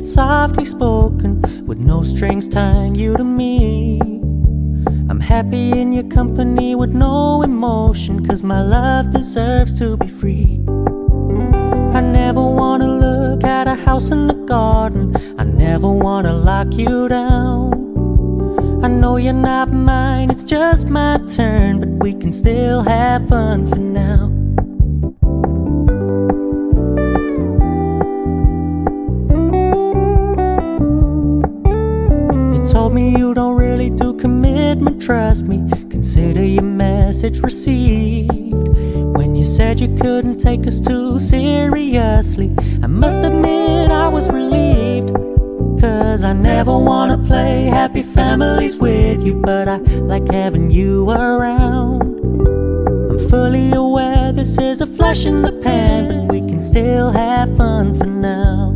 it softly spoken, with no strings tying you to me. I'm happy in your company with no emotion, 'cause my love deserves to be free. I never wanna look at a house in the garden, I never wanna lock you down. I know you're not mine, it's just my turn, but we can still have fun for now. You told me you don't really do commitment, trust me, consider your message received. When you said you couldn't take us too seriously, I must admit I was relieved. 'Cause I never wanna play happy families with you, but I like having you around. I'm fully aware this is a flash in the pan, but we can still have fun for now.